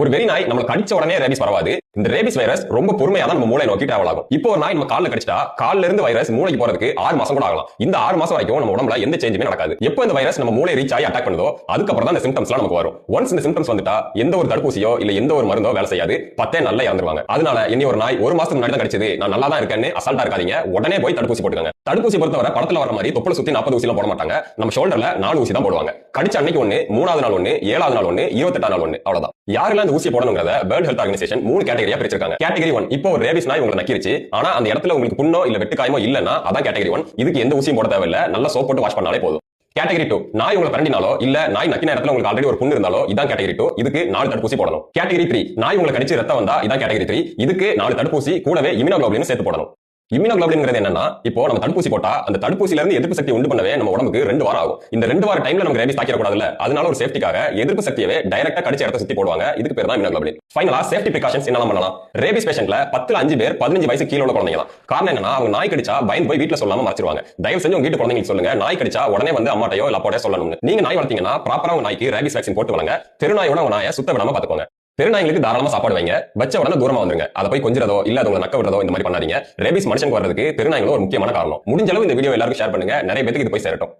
ஒரு வெறி நாய் நம்ம கடிச்ச உடனே ரேபிஸ் பரவாது. இந்த ரேபிஸ் வைரஸ் ரொம்ப பொறுமையா தான் நம்ம மூளை நோக்கி டிராவல் ஆகும். இப்போ ஒரு நாய் நம்ம கால்ல கடிச்சா கால்ல இருந்து வைரஸ் மூளைக்கு போறதுக்கு 6 மாசம் கூட ஆகலாம். இந்த 6 மாசம் வரைக்கும் நம்ம உடம்புல எந்த சேஞ்சுமே நடக்காது. எப்போ இந்த வைரஸ் நம்ம மூளை ரீச் ஆகி அட்டாக் பண்ணுதோ அதுக்கப்புறம் தான் இந்த சிம்டம்ஸ்லாம் நமக்கு வரும். ஒன்ஸ் இந்த சிம்டம்ஸ் வந்துட்டா எந்த ஒரு தடுப்பூசியோ இல்ல எந்த ஒரு மருந்தோ வேலை செய்யாது. 10 நாள்ல இறந்துருவாங்க. அதனால இனி ஒரு நாய் 1 மாசத்துக்கு முன்னாடி தான் கடிச்சது, நான் நல்லா தான் இருக்கேன்னு அசால்ட்டா இருக்காதீங்க. உடனே போய் தடுப்பூசி போட்டுக்கங்க. தடுப்பூசி பொறுத்தவரை படத்துல வர மாதிரி தொப்புளை சுத்தி 40 ஊசிலாம் போட மாட்டாங்க. நம்ம ஷோல்டர்ல 4 ஊசி தான் போடுவாங்க. கடிச்ச அன்னைக்கு ஒண்ணு, 3வது நாள் ஒண்ணு, 7வது நாள் ஒண்ணு, 28வது நாள் ஒண்ணு, அவ்வளவுதான். யாரெல்லாம் இந்த ஊசி போடணும்ங்கறத வேர்ல்ட் ஹெல்த் ஆர்கனைசேஷன் 3 கேட்டகரியா பிரிச்சிருக்காங்க. கேட்டகரி 1, இப்போ ஒரு ரேபிஸ் நாய் உங்களை நக்கிருச்சு, ஆனா அந்த இடத்துல உங்களுக்கு புண்ணோ இல்ல வெட்டு காயமோ இல்லன்னா அதான் கேட்டகரி 1. இதுக்கு எந்த ஊசியும் போட தேவையில்ல, நல்லா சோப் போட்டு வாஷ் பண்ணாலே போதும். கேட்டகரி 2, நாய் உங்களை பரண்டினாலோ இல்ல நாய் நக்கின இடத்துல உங்களுக்கு ஆல்ரெடி ஒரு புண்ணு இருந்தாலோ இதான் கேட்டகரி 2. இதுக்கு 4 தடுப்பூசி போடணும். கேட்டகரி 3, நாய் உங்களை கடிச்சு ரத்தம் வந்தா இதான் கேட்டகரி 3. இதுக்கு 4 தடுப்பூசி கூடவே இம்யூனோகுளோபுலின் சேர்த்து போடணும். இம்யூனோகுளோபுலின்ங்கிறது என்னன்னா, இப்போ நம்ம தடுப்பூசி போட்டா அந்த தடுப்பூசில இருந்து எதிர்ப்பு சக்தி உண்டு பண்ணவே நம்ம உடம்புக்கு 2 வாரம் ஆகும். இந்த 2 வார டைம்ல நமக்கு ரேபிஸ் தாக்கிர கூடாதுல்ல, அதனால ஒரு சேஃப்டிக்காக எதிர்ப்பு சக்தியவே டைரக்டா கடிச்ச இடத்தை சுத்தி போடுவாங்க. இதுக்கு பேர் தான் இம்யூனோகுளோபுலின். ஃபைனலா சேஃப்டி பிரிகாஷன்ஸ் என்னலாம் பண்ணலாம்? ரேபிஸ் பேஷண்ட்ல 10ல 5 பேர் 15 வயசு கீழ உள்ள குழந்தைங்க தான். காரணம் என்னன்னா, அவங்க நாய் கடிச்சா பயந்து போய் வீட்ல சொல்லாம மறைச்சிருவாங்க. தயவு செஞ்சு உங்க வீட்டு குழந்தைங்களுக்கு சொல்லுங்க, நாய் கடிச்சா உடனே வந்து அம்மாட்டையோ இல்ல அப்பாட்டையோ சொல்லணும்னு. நீங்க நாய் வளர்த்தீங்கன்னா ப்ராப்பரா உங்க நாய்க்கு ரேபிஸ் வேக்சின் போட்டு வளங்க. தெருநாயோட உங்க நாயை சுத்த விடாம பாத்துக்கோங்க. தெருநாய்களுக்கு தாராளமா சாப்பாடு வைங்க, வச்ச உடனே தூரமா வந்துருங்க. அதை போய் கொஞ்சிறதோ இல்ல அதை நக்க விடுறதோ இந்த மாதிரி பண்ணாதீங்க. ரேபிஸ் மனுஷனுக்கு வர்றதுக்கு தெருநாய்களும் ஒரு முக்கியமான காரணம். முடிஞ்ச அளவு இந்த வீடியோ எல்லாருக்கும் ஷேர் பண்ணுங்க, நிறைய பேருக்கு இது போய் சேரட்டும்.